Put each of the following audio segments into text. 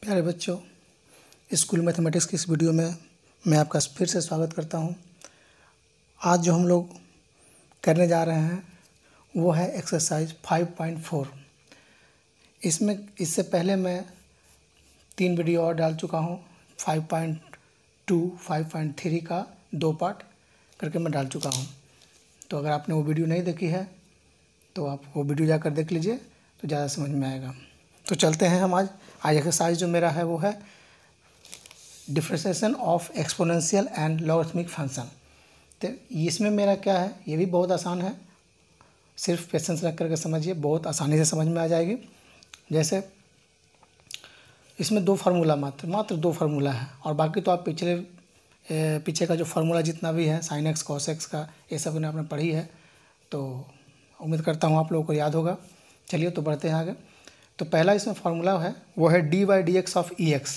प्यारे बच्चों, school mathematics की इस वीडियो में मैं आपका फिर से स्वागत करता हूं। आज जो हम लोग करने जा रहे हैं वो है एक्सरसाइज 5.4। इससे पहले मैं 3 वीडियो और डाल चुका हूं। 5.2, 5.3 का 2 पार्ट करके मैं डाल चुका हूं। तो अगर आपने वो वीडियो नहीं देखी है तो आप वो वीडियो जाकर देख लीजिए, तो ज़्यादा समझ में आएगा। तो चलते हैं हम आज एक्सरसाइज जो मेरा है वो है differentiation of exponential and logarithmic function. तो इसमें मेरा क्या है, ये भी बहुत आसान है, सिर्फ पेशेंस रख करके समझिए, बहुत आसानी से समझ में आ जाएगी। जैसे इसमें 2 फार्मूला मात्र 2 फार्मूला है, और बाकी तो आप पीछे का जो फार्मूला जितना भी है साइन एक्स कॉस एक्स का, ये सब आपने पढ़ी है, तो उम्मीद करता हूँ आप लोगों को याद होगा। चलिए तो बढ़ते हैं आगे। तो पहला इसमें फार्मूला है वो है d by d x of e x.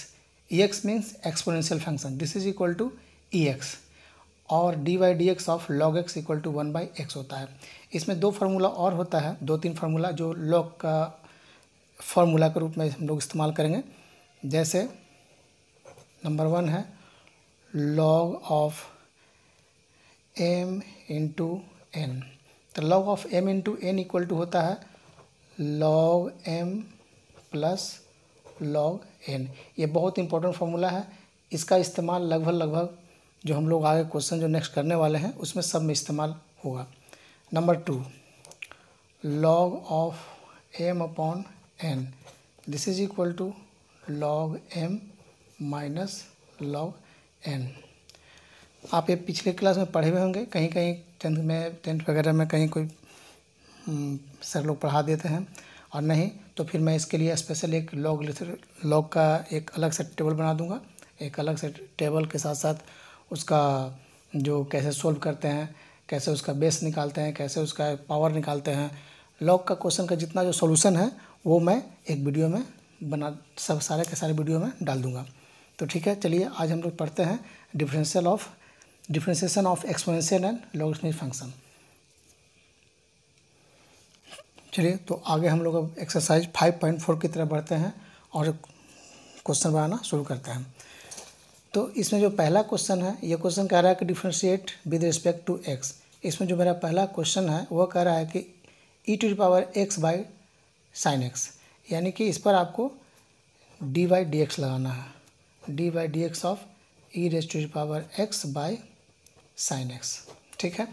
E x means exponential function, this is equal to e x, और d by d x of log x equal to 1 by x होता है। इसमें 2 फार्मूला और होता है, 2-3 फार्मूला जो log का formula के रूप में हम लोग इस्तेमाल करेंगे। जैसे नंबर 1 है log of m into n. तो log of m into n equal to होता है log m plus log n. ये बहुत इंपॉर्टेंट फार्मूला है, इसका इस्तेमाल लगभग जो हम लोग आगे क्वेश्चन जो नेक्स्ट करने वाले हैं उसमें सब में इस्तेमाल होगा। Number 2 log of m upon n, this is equal to log m minus log n. आप ये पिछले क्लास में पढ़े हुए होंगे, कहीं कहीं 10th वगैरह में कहीं कोई सर लोग पढ़ा देते हैं, और नहीं तो फिर मैं इसके लिए स्पेशल एक लॉग का एक अलग से टेबल बना दूंगा। एक अलग से टेबल के साथ साथ उसका जो कैसे सोल्व करते हैं, कैसे उसका बेस निकालते हैं, कैसे उसका पावर निकालते हैं, लॉग का क्वेश्चन का जितना जो सॉल्यूशन है वो मैं एक वीडियो में सारे के सारे वीडियो में डाल दूंगा। तो ठीक है, चलिए आज हम लोग पढ़ते हैं differentiation of exponential and logarithmic function. चलिए तो आगे हम लोग अब एक्सरसाइज 5.4 की तरफ बढ़ते हैं और क्वेश्चन बनाना शुरू करते हैं। तो इसमें जो पहला क्वेश्चन है, ये क्वेश्चन कह रहा है कि differentiate with respect to x. इसमें जो मेरा पहला क्वेश्चन है वह कह रहा है कि e to the power x by sine x, यानी कि इस पर आपको डी बाई डी एक्स लगाना है, d by d x of e raise to the power x by sine x. ठीक है,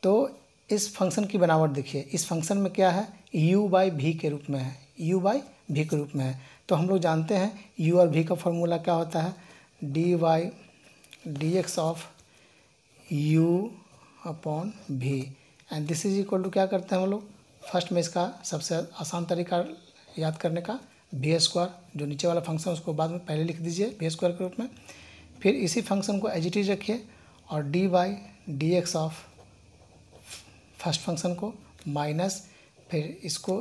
तो इस फंक्शन की बनावट देखिए, इस फंक्शन में क्या है, u बाई भी के रूप में है, u बाई भी के रूप में है। तो हम लोग जानते हैं u और v का फॉर्मूला क्या होता है, d by d x of u upon v, and this is equal to क्या करते हैं हम लोग, फर्स्ट में इसका सबसे आसान तरीका याद करने का वी स्क्वायर, जो नीचे वाला फंक्शन उसको बाद में पहले लिख दीजिए वी स्क्वायर के रूप में। फिर इसी फंक्शन को एज इट इज रखिए और d by d x of first function को माइनस फिर इसको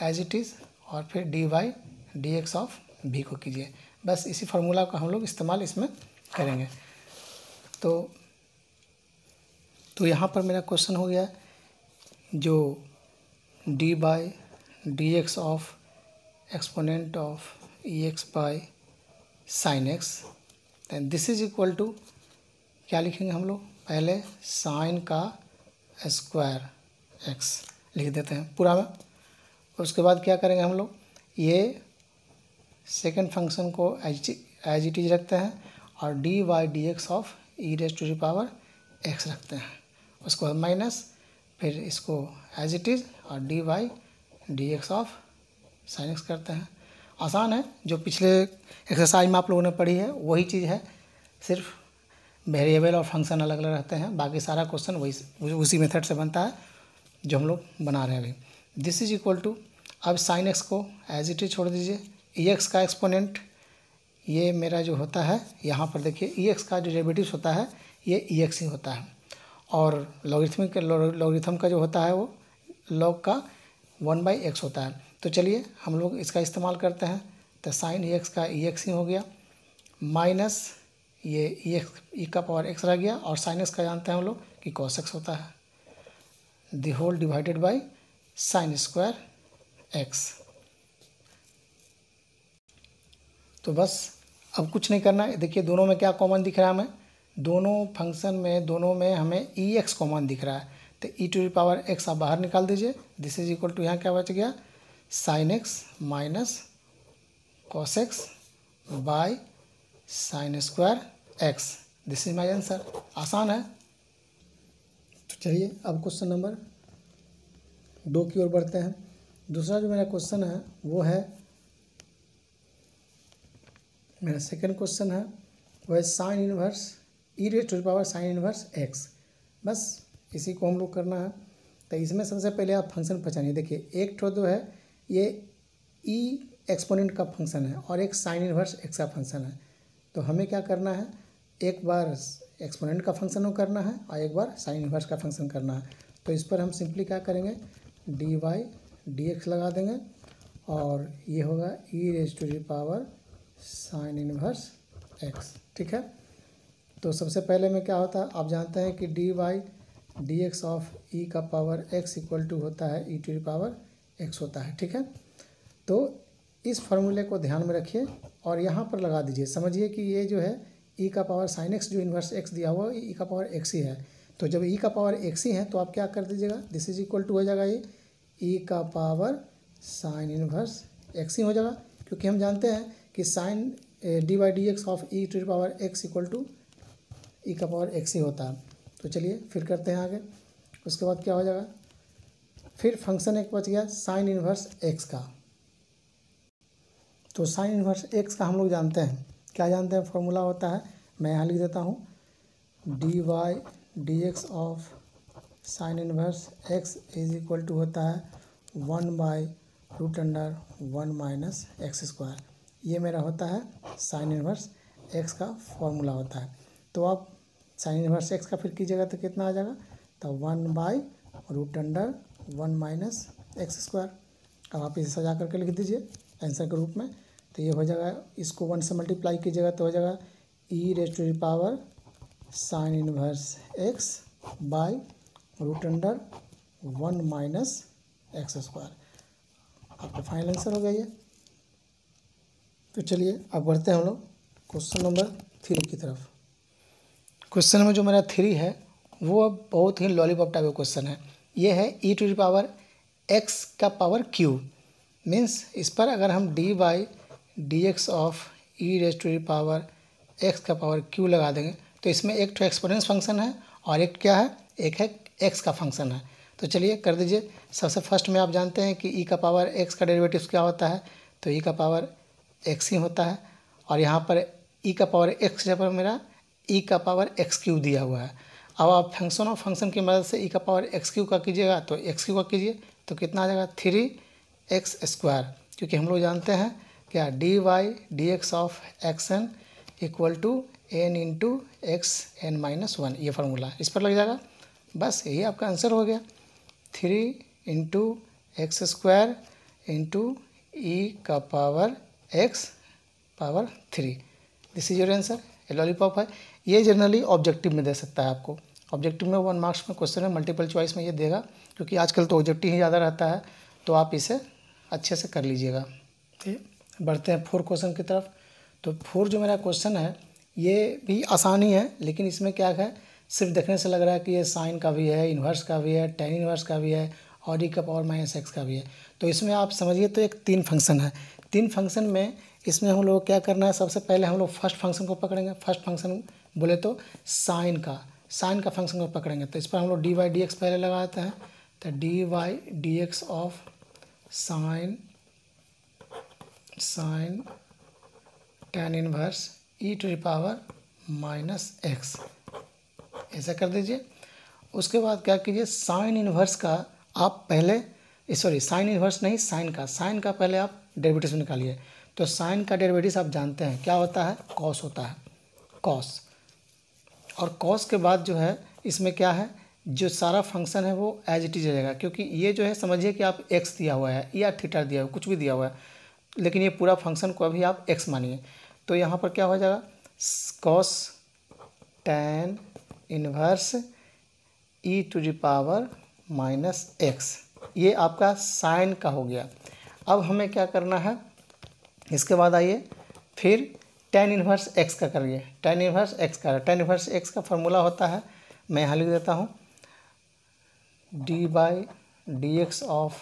एज इट इज़ और फिर D by d x of भी को कीजिए। बस इसी फार्मूला का हम लोग इस्तेमाल इसमें करेंगे। तो यहाँ पर मेरा क्वेश्चन हो गया जो d by d x of exponent of e x by sine x, and this is equal to क्या लिखेंगे हम लोग, पहले साइन का स्क्वायर एक्स लिख देते हैं पूरा में। उसके बाद क्या करेंगे हम लोग, ये सेकेंड फंक्शन को एज इट इज रखते हैं और d by d x of e raise to the power x रखते हैं। उसके बाद माइनस फिर इसको एज इट इज और d by d x of sine x करते हैं। आसान है, जो पिछले एक्सरसाइज में आप लोगों ने पढ़ी है वही चीज़ है, सिर्फ वेरिएबल और फंक्शन अलग अलग रहते हैं, बाकी सारा क्वेश्चन वही उसी मेथड से बनता है जो हम लोग बना रहे हैं अभी। दिस इज इक्वल टू, अब साइन एक्स को एज इट इज छोड़ दीजिए, ई एक्स का एक्सपोनेंट ये मेरा जो होता है यहाँ पर देखिए, ई एक्स का जो डेरिवेटिव्स होता है ये ई एक्स ही होता है, और लॉगरिथम का जो होता है वो लॉग का 1 बाई एक्स होता है। तो चलिए हम लोग इसका इस्तेमाल करते हैं। तो साइन ई एक्स का ई एक्स ही हो गया, माइनस ये ई एक्स ई का पावर एक्स रह गया, और साइन एक्स का जानते हैं हम लोग कि कॉस एक्स होता है, the whole divided by sine square x. तो बस अब कुछ नहीं करना है। देखिए दोनों में क्या कॉमन दिख रहा है हमें, दोनों फंक्शन में दोनों में हमें ई एक्स कॉमन दिख रहा है। तो ई टू द पावर एक्स आप बाहर निकाल दीजिए। दिस इज इक्वल टू यहाँ क्या बच गया, sine x minus cos x by sine square x. This is my answer. आसान है। तो चलिए अब क्वेश्चन नंबर 2 की ओर बढ़ते हैं। दूसरा जो मेरा क्वेश्चन है वो है, मेरा सेकंड क्वेश्चन है वो है sine inverse e raise to the power sine inverse x. बस इसी को हम लोग करना है। तो इसमें सबसे पहले आप फंक्शन पहचानिए। देखिए एक तो जो है ये ई एक्सपोनेंट का फंक्शन है और एक साइन इनवर्स एक्स का फंक्शन है। तो हमें क्या करना है, एक बार एक्सपोनेंट का फंक्शन को करना है और एक बार साइन इनवर्स का फंक्शन करना है। तो इस पर हम सिंपली क्या करेंगे, डी वाई डी एक्स लगा देंगे और ये होगा e raise to the power sine inverse x. ठीक है। तो सबसे पहले में क्या होता है, आप जानते हैं कि d y d x of e का पावर एक्स इक्वल टू होता है e to the power x होता है। ठीक है। तो इस फॉर्मूले को ध्यान में रखिए और यहाँ पर लगा दीजिए। समझिए कि ये जो है ई का पावर साइन एक्स जो इन्वर्स एक्स दिया हुआ ई का पावर एक्स ही है। तो जब ई का पावर एक्स ही है तो आप क्या कर दीजिएगा, दिस इज इक्वल टू हो जाएगा ये ई का पावर साइन इनवर्स एक्स ही हो जाएगा, क्योंकि हम जानते हैं कि sine d y d x of e to the power x equal to e का पावर एक्स ही होता है। तो चलिए फिर करते हैं आगे। उसके बाद क्या हो जाएगा, फिर फंक्शन एक बच गया साइन इनवर्स एक्स का। तो साइन इनवर्स एक्स का हम लोग जानते हैं, क्या जानते हैं, फॉर्मूला होता है, मैं यहाँ लिख देता हूँ, d y d x of sine inverse x is equal to होता है 1/√1 माइनस एक्स स्क्वायर। ये मेरा होता है साइन इनवर्स एक्स का फॉर्मूला होता है। तो आप साइन इनवर्स एक्स का फिर कीजिएगा तो कितना आ जाएगा, तो 1/√1 माइनस एक्स स्क्वायर। अब आप इसे सजा करके लिख दीजिए आंसर के रूप में। तो ये हो जाएगा, इसको 1 से मल्टीप्लाई कीजिएगा तो हो जाएगा e raise to the power sine inverse x by √1 minus x square. आपका फाइनल आंसर हो गया ये। तो चलिए अब बढ़ते हैं हम लोग क्वेश्चन नंबर 3 की तरफ। क्वेश्चन में जो मेरा 3 है वो अब बहुत ही लॉलीपॉप टाइप का क्वेश्चन है। ये है e to the power x का पावर क्यू। मीन्स इस पर अगर हम d y d x of e raise to the power x का पावर क्यू लगा देंगे तो इसमें एक तो एक्सपोनेंस फंक्शन है और एक क्या है, एक है एक्स का फंक्शन है। तो चलिए कर दीजिए। सबसे फर्स्ट में आप जानते हैं कि ई का पावर एक्स का डेरिवेटिव क्या होता है, तो ई का पावर एक्स ही होता है। और यहाँ पर ई का पावर एक्स जगह पर मेरा ई का पावर एक्स क्यू दिया हुआ है। अब आप फंक्शन ऑफ फंक्शन की मदद से ई का पावर एक्स क्यू का कीजिएगा तो एक्स क्यू का कीजिए तो कितना आ जाएगा 3x², क्योंकि हम लोग जानते हैं क्या, d y d x of x n equal to n into x n minus 1, ये फार्मूला इस पर लग जाएगा। बस यही आपका आंसर हो गया, 3 × x² इंटू ई का power x power 3। This is your answer. ये लॉलीपॉप है। ये जनरली ऑब्जेक्टिव में दे सकता है आपको। ऑब्जेक्टिव में 1 मार्क्स में क्वेश्चन है, मल्टीपल चॉइस में ये देगा, क्योंकि आजकल तो ऑब्जेक्टिव ही ज़्यादा रहता है। तो आप इसे अच्छे से कर लीजिएगा। ठीक, बढ़ते हैं 4 क्वेश्चन की तरफ। तो 4 जो मेरा क्वेश्चन है ये भी आसानी है, लेकिन इसमें क्या है, सिर्फ देखने से लग रहा है कि ये साइन का भी है, इन्वर्स का भी है, टेन इन्वर्स का भी है और ई का पावर माइनस एक्स का भी है। तो इसमें आप समझिए तो एक 3 फंक्शन है। 3 फंक्शन में इसमें हम लोग क्या करना है, सबसे पहले हम लोग फर्स्ट फंक्शन को पकड़ेंगे। फर्स्ट फंक्शन बोले तो साइन का फंक्शन को पकड़ेंगे। तो इस पर हम लोग डी वाई डी एक्स पहले लगाते हैं। तो d y d x of sine tan inverse e to the power minus x, ऐसा कर दीजिए। उसके बाद क्या कीजिए, साइन इनवर्स का आप पहले, सॉरी साइन इनवर्स नहीं, साइन का पहले आप डेरिवेटिव निकालिए। तो साइन का डेरिवेटिव आप जानते हैं क्या होता है, कॉस होता है, कॉस। और कॉस के बाद जो है इसमें क्या है, जो सारा फंक्शन है वो एज इट इज रहेगा, क्योंकि ये जो है समझिए कि आप एक्स दिया हुआ है या थीटा दिया हुआ है, कुछ भी दिया हुआ है, लेकिन ये पूरा फंक्शन को अभी आप एक्स मानिए। तो यहाँ पर क्या हो जाएगा, cos tan inverse e to the power minus x, ये आपका साइन का हो गया। अब हमें क्या करना है, इसके बाद आइए फिर tan इन्वर्स x का करिए, tan इन्वर्स x का, tan इन्वर्स x का फॉर्मूला होता है, मैं यहाँ लिख देता हूँ, d/dx of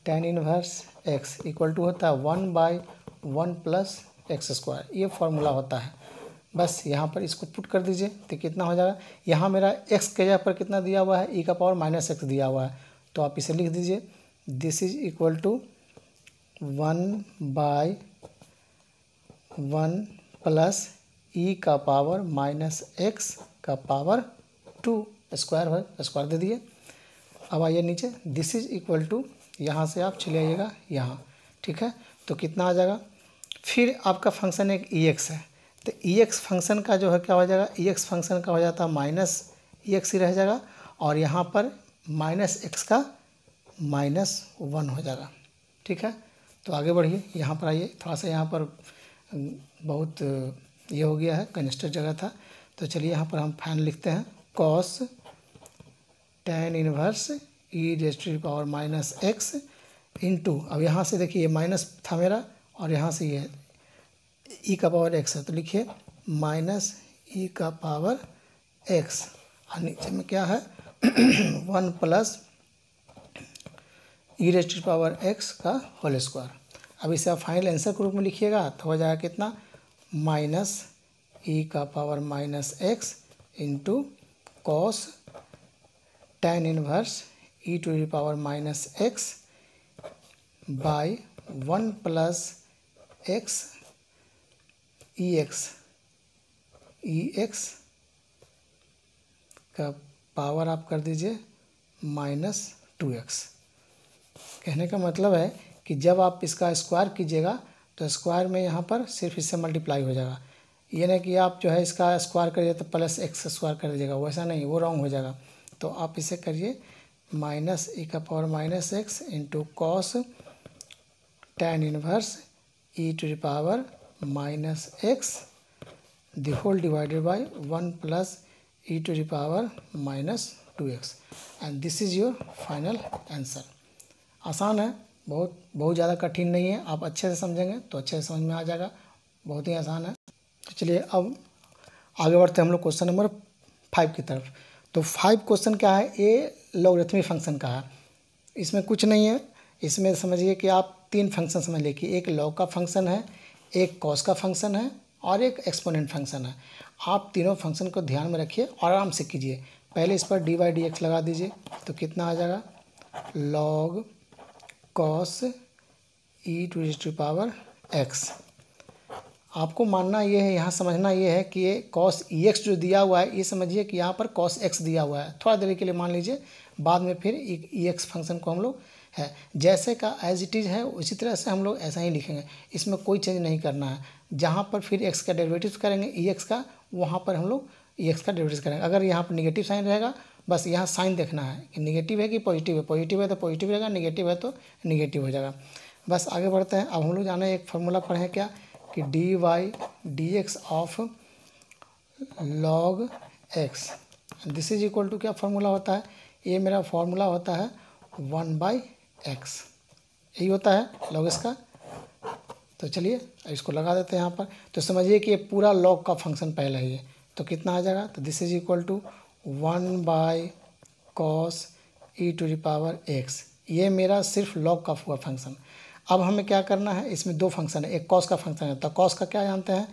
tan inverse x equal to होता है 1/1 प्लस एक्स स्क्वायर, ये फार्मूला होता है। बस यहाँ पर इसको पुट कर दीजिए तो कितना हो जाएगा, यहाँ मेरा x के जगह पर कितना दिया हुआ है, e का पावर माइनस एक्स दिया हुआ है, तो आप इसे लिख दीजिए, this is equal to 1/1 plus e का पावर माइनस एक्स का पावर 2 स्क्वायर दे दिए। अब आइए नीचे, दिस इज इक्वल टू, यहाँ से आप चले आइएगा यहाँ, ठीक है, तो कितना आ जाएगा, फिर आपका फंक्शन एक ex है, तो ex फंक्शन का जो है क्या हो जाएगा, ex फंक्शन का हो जाता है माइनस ex ही रह जाएगा, और यहाँ पर माइनस एक्स का -1 हो जाएगा, ठीक है। तो आगे बढ़िए, यहाँ पर आइए, थोड़ा सा यहाँ पर बहुत ये हो गया है, कंजेस्टेड जगह था, तो चलिए यहाँ पर हम फाइनल लिखते हैं, cos tan inverse e⁻⁻x into, अब यहाँ से देखिए ये माइनस था मेरा और यहाँ से ये e का पावर x है, तो लिखिए माइनस e का पावर x, और नीचे में क्या है 1 प्लस e⁻x का होल स्क्वायर। अब इसे आप फाइनल आंसर के रूप में लिखिएगा तो हो जाएगा कितना, माइनस e का power -x into cos tan inverse e⁻⁻x by 1 plus x ex का पावर आप कर दीजिए -2x। कहने का मतलब है कि जब आप इसका स्क्वायर कीजिएगा तो स्क्वायर में यहाँ पर सिर्फ इससे मल्टीप्लाई हो जाएगा, ये नहीं कि आप जो है इसका स्क्वायर करिए तो प्लस एक्स स्क्वायर कर दीजिएगा, वैसा नहीं, वो रॉन्ग हो जाएगा। तो आप इसे करिए माइनस e का power -x into cos tan inverse e⁻⁻x the whole divided by 1 plus e⁻⁻2x, and this is your final answer. आसान है, बहुत ज़्यादा कठिन नहीं है, आप अच्छे से समझेंगे तो अच्छे से समझ में आ जाएगा, बहुत ही आसान है। तो चलिए अब आगे बढ़ते हैं हम लोग क्वेश्चन नंबर 5 की तरफ। तो 5 क्वेश्चन क्या है, ये लॉगरिथमिक फंक्शन का है, इसमें कुछ नहीं है, इसमें समझिए कि आप 3 फंक्शन समझ लीजिए कि एक लॉग का फंक्शन है, एक कॉस का फंक्शन है और एक एक्सपोनेंट फंक्शन है। आप तीनों फंक्शन को ध्यान में रखिए और आराम से कीजिए। पहले इस पर dy/dx लगा दीजिए तो कितना आ जाएगा, लॉग कॉस e⁻x। आपको मानना ये है, यहाँ समझना ये है कि ये कॉस ex जो दिया हुआ है, ये समझिए कि यहाँ पर कॉस x दिया हुआ है, थोड़ा देर के लिए मान लीजिए, बाद में फिर ex फंक्शन को हम लोग है जैसे का एज इट इज़ है उसी तरह से हम लोग ऐसा ही लिखेंगे, इसमें कोई चेंज नहीं करना है। जहाँ पर फिर x का डेरिवेटिव करेंगे ex का, वहाँ पर हम लोग ex का डेरिवेटिव करेंगे। अगर यहाँ पर निगेटिव साइन रहेगा, बस यहाँ साइन देखना है कि निगेटिव है कि पॉजिटिव है, पॉजिटिव है तो पॉजिटिव रहेगा, निगेटिव है तो निगेटिव हो जाएगा। बस आगे बढ़ते हैं। अब हम लोग जाने एक फार्मूला पढ़े हैं क्या, कि dy/dx of log x, this is equal to क्या फार्मूला होता है, ये मेरा फार्मूला होता है 1/x, यही होता है log x का। तो चलिए इसको लगा देते हैं यहाँ पर। तो समझिए कि ये पूरा log का फंक्शन पहले ही है, तो कितना आ जाएगा, तो this is equal to 1/cos e⁻x, ये मेरा सिर्फ log का हुआ फंक्शन। अब हमें क्या करना है, इसमें 2 फंक्शन है, एक कॉस का फंक्शन है, तो कॉस का क्या जानते हैं,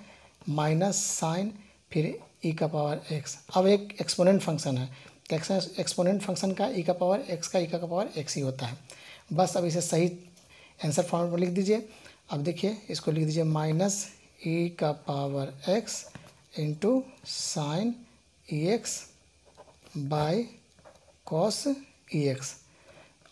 माइनस साइन फिर e⁻x। अब एक एक्सपोनेंट फंक्शन है, तो एक्सपोनेंट फंक्शन का e का पावर x ही होता है। बस अब इसे सही आंसर फॉर्म में लिख दीजिए। अब देखिए इसको लिख दीजिए -e⁻x into sine ex by cos ex।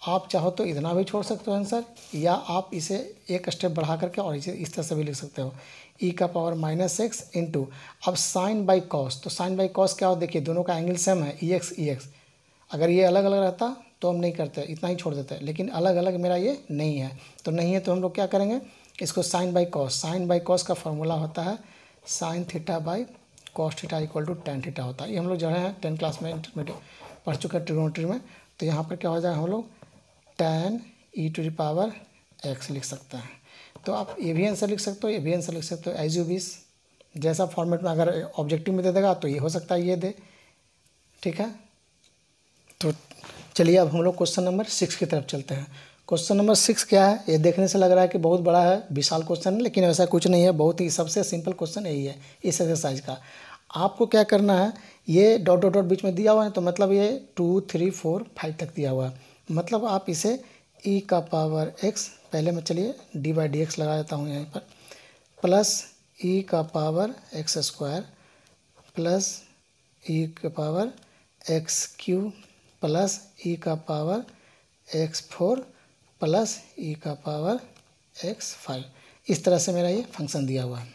आप चाहो तो इतना भी छोड़ सकते हो आंसर, या आप इसे एक स्टेप बढ़ा करके और इसे इस तरह से भी लिख सकते हो, e⁻⁻x इंटू, अब साइन बाई कॉस, तो साइन बाई कॉस क्या हो, देखिए दोनों का एंगल सेम है, ex। अगर ये अलग अलग रहता तो हम नहीं करते, इतना ही छोड़ देते, लेकिन अलग अलग मेरा ये नहीं है, तो नहीं है तो हम लोग क्या करेंगे, इसको साइन बाई कॉस का फॉर्मूला होता है sine theta by cos theta equal to tan theta होता है। ये हम लोग जो है 10th क्लास में इंटरमीडिएट पढ़ चुके हैं ट्रिग्नोमेट्री में। तो यहाँ पर क्या हो जाएगा, हम लोग tan e⁻x लिख सकते हैं। तो आप ये भी आंसर लिख सकते हो, ये भी आंसर लिख सकते हो, एज यू विश। जैसा फॉर्मेट में अगर ऑब्जेक्टिव में दे देगा तो ये हो सकता है ये दे, ठीक है। तो चलिए अब हम लोग क्वेश्चन नंबर 6 की तरफ चलते हैं। क्वेश्चन नंबर 6 क्या है, ये देखने से लग रहा है कि बहुत बड़ा है, विशाल क्वेश्चन है, लेकिन ऐसा कुछ नहीं है। बहुत ही सबसे सिंपल क्वेश्चन यही है इस एक्सरसाइज का। आपको क्या करना है, ये डॉट डॉट डॉट बीच में दिया हुआ है, तो मतलब ये 2 3 4 5 तक दिया हुआ है। मतलब आप इसे e का पावर x, पहले मैं चलिए d/dx लगा देता हूँ यहाँ पर, प्लस e का power x square plus e का पावर x³ प्लस e का पावर x4 प्लस e का पावर x5। इस तरह से मेरा ये फंक्शन दिया हुआ है।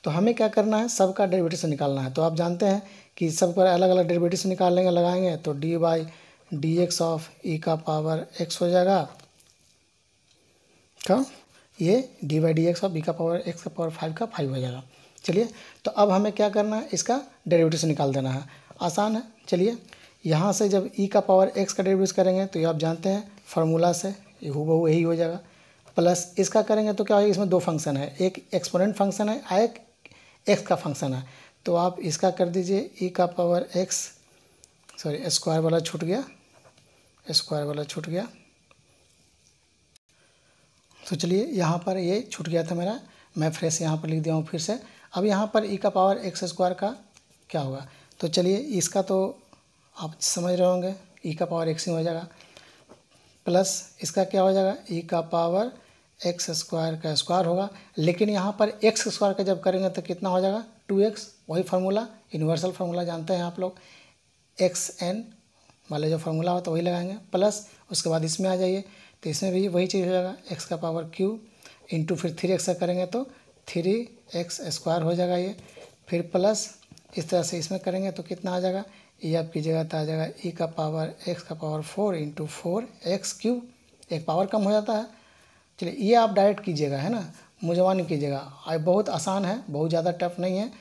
तो हमें क्या करना है, सबका डेरिवेटिव से निकालना है। तो आप जानते हैं कि सब पर अलग अलग डेरिवेटिव से निकाल लेंगे, लगाएंगे तो d/dx ऑफ e का पावर x हो जाएगा। क्या ये d/dx ऑफ e का पावर x का पावर 5 का 5 हो जाएगा। चलिए तो अब हमें क्या करना है, इसका डेरिवेटिव से निकाल देना है। आसान है। चलिए यहाँ से जब e का पावर x का डेरिवेटिव करेंगे तो ये आप जानते हैं फार्मूला से ये हूबहू यही हो जाएगा। प्लस इसका करेंगे तो क्या होगा, इसमें दो फंक्शन है, एक एक्सपोनेंट फंक्शन है, एक x का फंक्शन है। तो आप इसका कर दीजिए e का पावर x, सॉरी स्क्वायर वाला छूट गया, स्क्वायर वाला छूट गया। तो चलिए यहाँ पर ये छूट गया था मेरा, मैं फ्रेश यहाँ पर लिख दिया हूँ फिर से। अब यहाँ पर e का पावर x स्क्वायर का क्या होगा, तो चलिए इसका तो आप समझ रहे होंगे, e का पावर x ही हो जाएगा, प्लस इसका क्या हो जाएगा, e का पावर x स्क्वायर का स्क्वायर होगा। लेकिन यहाँ पर x स्क्वायर का जब करेंगे तो कितना हो जाएगा, 2x। वही फार्मूला, यूनिवर्सल फार्मूला जानते हैं आप लोग, xn वाले जो फार्मूला होता है वही लगाएंगे। प्लस उसके बाद इसमें आ जाइए तो इसमें भी वही चीज़ हो जाएगा, x का पावर q इंटू फिर 3x का करेंगे तो 3x स्क्वायर हो जाएगा ये। फिर प्लस इस तरह से इसमें करेंगे तो कितना आ जाएगा, ये आप कीजिएगा तो आ जाएगा e का पावर x का पावर 4 इंटू 4x³। एक पावर कम हो जाता है। चलिए ये आप डायरेक्ट कीजिएगा, है ना, मुझवा नहीं कीजिएगा। बहुत आसान है, बहुत ज़्यादा टफ नहीं है,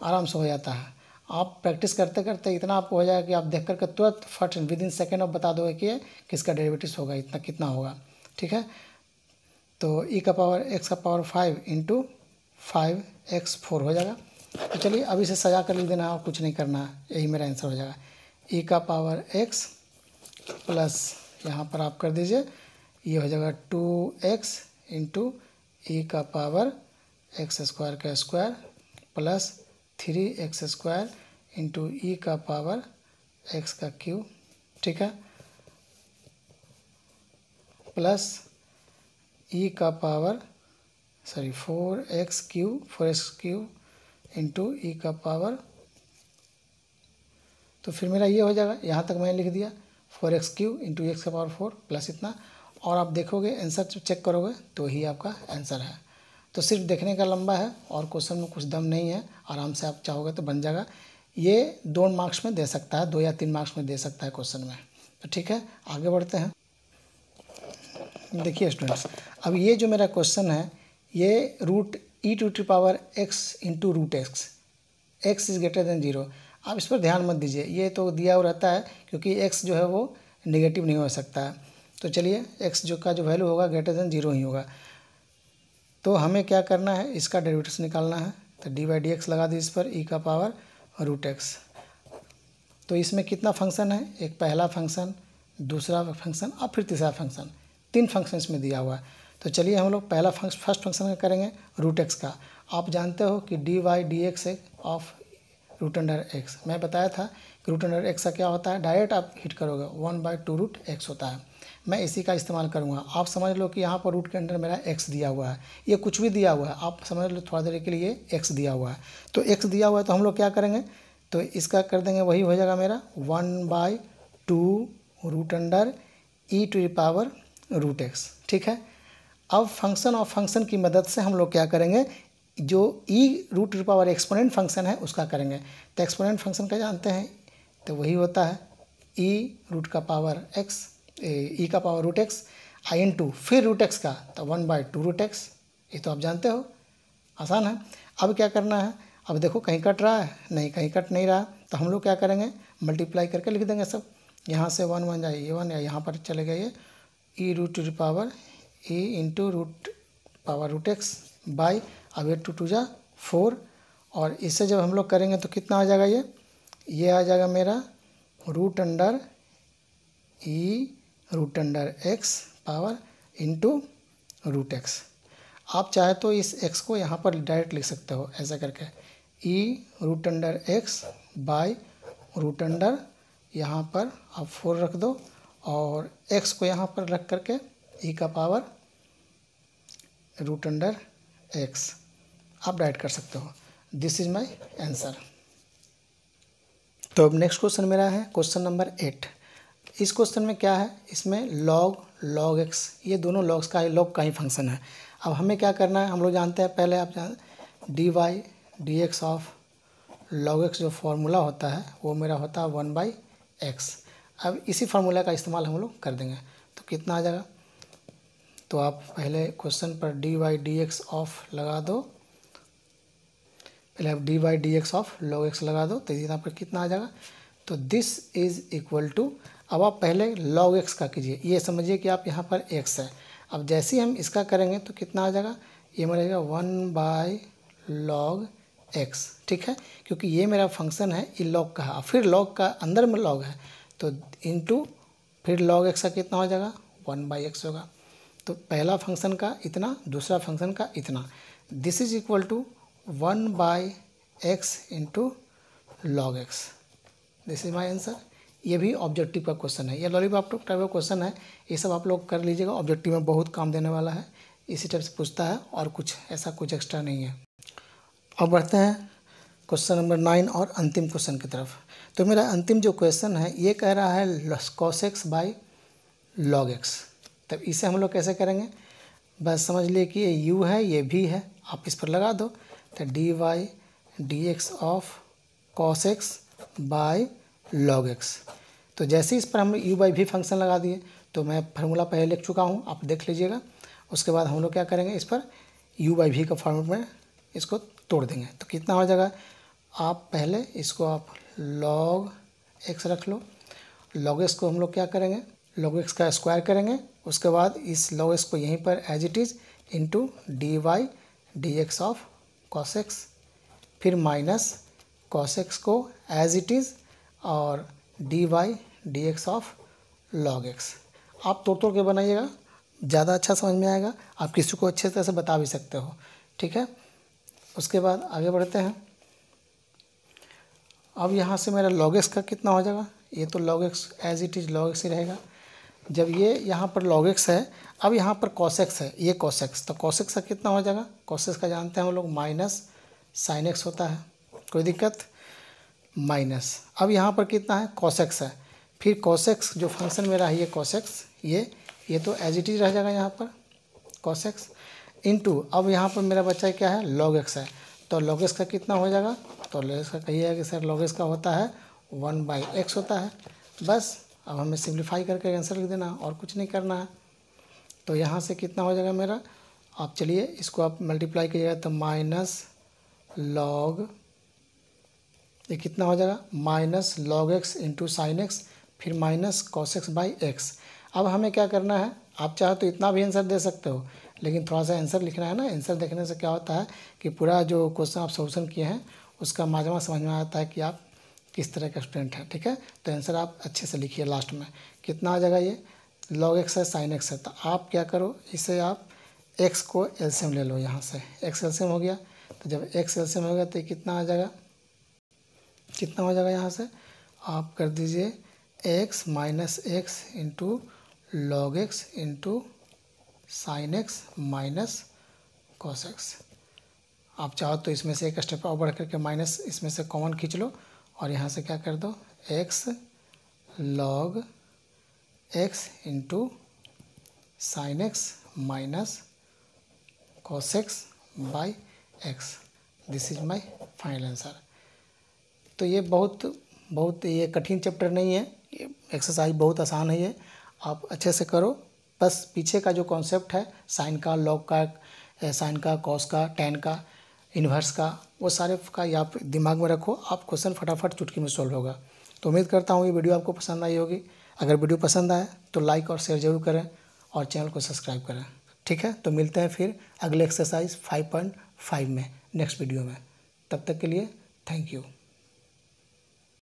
आराम से हो जाता है। आप प्रैक्टिस करते करते इतना आपको हो जाएगा कि आप देख करके तुरंत फट विदिन सेकेंड आप बता दोगे कि किसका डेरिवेटिव होगा, इतना कितना होगा, ठीक है। तो e का पावर x का पावर 5 इंटू 5x4 हो जाएगा। तो चलिए अब इसे सजा कर लिख देना है और कुछ नहीं करना है, यही मेरा आंसर हो जाएगा। e का पावर x प्लस यहाँ पर आप कर दीजिए, ये हो जाएगा 2x इंटू e का पावर x स्क्वायर का square plus 3x square into e का पावर x का क्यूब, ठीक है, प्लस e का पावर 4x³ इंटू e का पावर, तो फिर मेरा ये हो जाएगा, यहाँ तक मैंने लिख दिया 4x³ इंटू x का पावर 4 प्लस इतना। और आप देखोगे आंसर चेक करोगे तो ही आपका आंसर है। तो सिर्फ देखने का लंबा है और क्वेश्चन में कुछ दम नहीं है, आराम से आप चाहोगे तो बन जाएगा। ये 2 मार्क्स में दे सकता है, 2 या 3 मार्क्स में दे सकता है क्वेश्चन में। तो ठीक है, आगे बढ़ते हैं। देखिए स्टूडेंट्स, अब ये जो मेरा क्वेश्चन है ये e⁻x into √x, x is greater than 0। आप इस पर ध्यान मत दीजिए, ये तो दिया हुआ रहता है क्योंकि x जो है वो नेगेटिव नहीं हो सकता है। तो चलिए x जो का जो वैल्यू होगा ग्रेटर देन 0 ही होगा। तो हमें क्या करना है, इसका डेरिवेटिव निकालना है। तो d/dx लगा दी इस पर e का पावर √x। तो इसमें कितना फंक्शन है, एक पहला फंक्शन, दूसरा फंक्शन और फिर तीसरा फंक्शन, 3 फंक्शन इसमें दिया हुआ है। तो चलिए हम लोग पहला फर्स्ट फंक्शन का करेंगे √x का। आप जानते हो कि dy/dx ऑफ √x, मैं बताया था कि √x का क्या होता है, डायरेक्ट आप हिट करोगे 1/2√x होता है। मैं इसी का इस्तेमाल करूँगा। आप समझ लो कि यहाँ पर रूट के अंदर मेरा x दिया हुआ है, ये कुछ भी दिया हुआ है, आप समझ लो थोड़ा देर के लिए x दिया हुआ है। तो x दिया हुआ है तो हम लोग क्या करेंगे, तो इसका कर देंगे, वही हो जाएगा मेरा 1/2√e⁻√x, ठीक है। अब फंक्शन ऑफ फंक्शन की मदद से हम लोग क्या करेंगे, जो e⁻ एक्सपोनेंट फंक्शन है उसका करेंगे। तो एक्सपोनेंट फंक्शन का जानते हैं, तो वही होता है e⁻x, e का पावर √x इंटू फिर √x का, तो 1/2√x, ये तो आप जानते हो, आसान है। अब क्या करना है, अब देखो कहीं कट रहा है, नहीं कहीं कट नहीं रहा, तो हम लोग क्या करेंगे, मल्टीप्लाई करके लिख देंगे सब। यहाँ से 1 जाए ये 1, या यहाँ पर चले गए ये e⁻e into power root x by, अब ये 2 2 4, और इससे जब हम लोग करेंगे तो कितना आ जाएगा, ये आ जाएगा मेरा root under e root under x power into root x. आप चाहे तो इस x को यहाँ पर डायरेक्ट लिख सकते हो ऐसा करके, e root under x by root under, यहाँ पर आप 4 रख दो और x को यहाँ पर रख करके e का पावर रूट अंडर एक्स आप डायरेक्ट कर सकते हो। This is my answer. तो अब नेक्स्ट क्वेश्चन मेरा है क्वेश्चन नंबर 8। इस क्वेश्चन में क्या है, इसमें लॉग एक्स, ये दोनों लॉग का ही फंक्शन है। अब हमें क्या करना है, हम लोग जानते हैं पहले आप d y d x of log x जो फार्मूला होता है वो मेरा होता है 1/x। अब इसी फार्मूला का इस्तेमाल हम लोग कर देंगे तो कितना आ जाएगा, तो आप पहले क्वेश्चन पर d y d x of लगा दो, पहले आप d y d x of log x लगा दो तो यहाँ पर कितना आ जाएगा, तो दिस इज़ इक्वल टू, अब आप पहले लॉग एक्स का कीजिए, ये समझिए कि आप यहाँ पर x है। अब जैसे ही हम इसका करेंगे तो कितना आ जाएगा, ये मिलेगा 1/log x, ठीक है, क्योंकि ये मेरा फंक्शन है ये लॉग का है, फिर लॉग का अंदर में लॉग है तो इनटू फिर log x का कितना हो जाएगा 1/x होगा। तो पहला फंक्शन का इतना, दूसरा फंक्शन का इतना, this is equal to 1/x into log x। This is my answer. ये भी ऑब्जेक्टिव का क्वेश्चन है, ये लॉलीपॉप टाइप का क्वेश्चन है, ये सब आप लोग कर लीजिएगा, ऑब्जेक्टिव में बहुत काम देने वाला है, इसी टाइप से पूछता है और कुछ ऐसा कुछ एक्स्ट्रा नहीं है। अब बढ़ते हैं क्वेश्चन नंबर 9 और अंतिम क्वेश्चन की तरफ। तो मेरा अंतिम जो क्वेश्चन है ये कह रहा है cos x by log x। तब इसे हम लोग कैसे करेंगे, बस समझ लिए कि ये u है ये v है, आप इस पर लगा दो, तो d y d x of cos x by log x। तो जैसे इस पर हम u बाई v फंक्शन लगा दिए, तो मैं फार्मूला पहले लिख चुका हूँ, आप देख लीजिएगा। उसके बाद हम लोग क्या करेंगे, इस पर u बाई v का फॉर्मेट में इसको तोड़ देंगे तो कितना हो जाएगा, आप पहले इसको आप log x रख लो, log x को हम लोग क्या करेंगे, log x का स्क्वायर करेंगे, उसके बाद इस log x को यहीं पर as it is into d y d x of cos x, फिर माइनस cos x को एज इट इज़ और d y d x of log x। आप तोड़ के बनाइएगा, ज़्यादा अच्छा समझ में आएगा, आप किसी को अच्छे तरह से बता भी सकते हो, ठीक है। उसके बाद आगे बढ़ते हैं। अब यहाँ से मेरा log x का कितना हो जाएगा, ये तो log x as it is log x ही रहेगा। जब ये यहाँ पर log x है, अब यहाँ पर cos x है, ये cos x, तो cos x का कितना हो जाएगा, cos x का जानते हैं हम लोग माइनस sin x होता है, कोई दिक्कत, माइनस, अब यहाँ पर कितना है cos x है, फिर cos x जो फंक्शन मेरा है ये cos x, ये तो एज इट इज़ रह जाएगा यहाँ पर cos x इंटू, अब यहाँ पर मेरा बच्चा क्या है log x है, तो log x का कितना हो जाएगा, तो log x का कहिएगा कि सर log x का होता है 1/x होता है। बस अब हमें सिंप्लीफाई करके आंसर लिख देना और कुछ नहीं करना है। तो यहाँ से कितना हो जाएगा मेरा, आप चलिए इसको आप मल्टीप्लाई कीजिएगा तो माइनस log, ये कितना हो जाएगा minus log x into sine x, फिर minus cos x by x. अब हमें क्या करना है, आप चाहे तो इतना भी आंसर दे सकते हो, लेकिन थोड़ा सा आंसर लिखना है ना, आंसर देखने से क्या होता है कि पूरा जो क्वेश्चन आप सोल्यूशन किए हैं उसका माजमा समझ में आता है कि आप किस तरह का स्टूडेंट हैं, ठीक है। तो आंसर आप अच्छे से लिखिए, लास्ट में कितना आ जाएगा, ये log x है sin x है, तो आप क्या करो, इसे आप x को एलसीएम ले लो, यहाँ से x एलसीएम हो गया, तो जब x एलसीएम हो गया तो कितना आ जाएगा, कितना हो जाएगा, यहाँ से आप कर दीजिए x minus x into log x into sine x minus cos x। आप चाहो तो इसमें से एक स्टेप और बढ़ करके माइनस इसमें से कॉमन खींच लो और यहाँ से क्या कर दो x log x into sine x minus cos x by x। This is my final answer. तो ये बहुत ये कठिन चैप्टर नहीं है, ये एक्सरसाइज बहुत आसान है, ये आप अच्छे से करो। बस पीछे का जो कॉन्सेप्ट है साइन का, लॉग का, साइन का, कॉस का, टेन का, इन्वर्स का, वो सारे का ये आप दिमाग में रखो, आप क्वेश्चन फटाफट चुटकी में सॉल्व होगा। तो उम्मीद करता हूँ ये वीडियो आपको पसंद आई होगी। अगर वीडियो पसंद आए तो लाइक और शेयर ज़रूर करें और चैनल को सब्सक्राइब करें। ठीक है, तो मिलते हैं फिर अगले एक्सरसाइज 5.5 में नेक्स्ट वीडियो में। तब तक के लिए थैंक यू।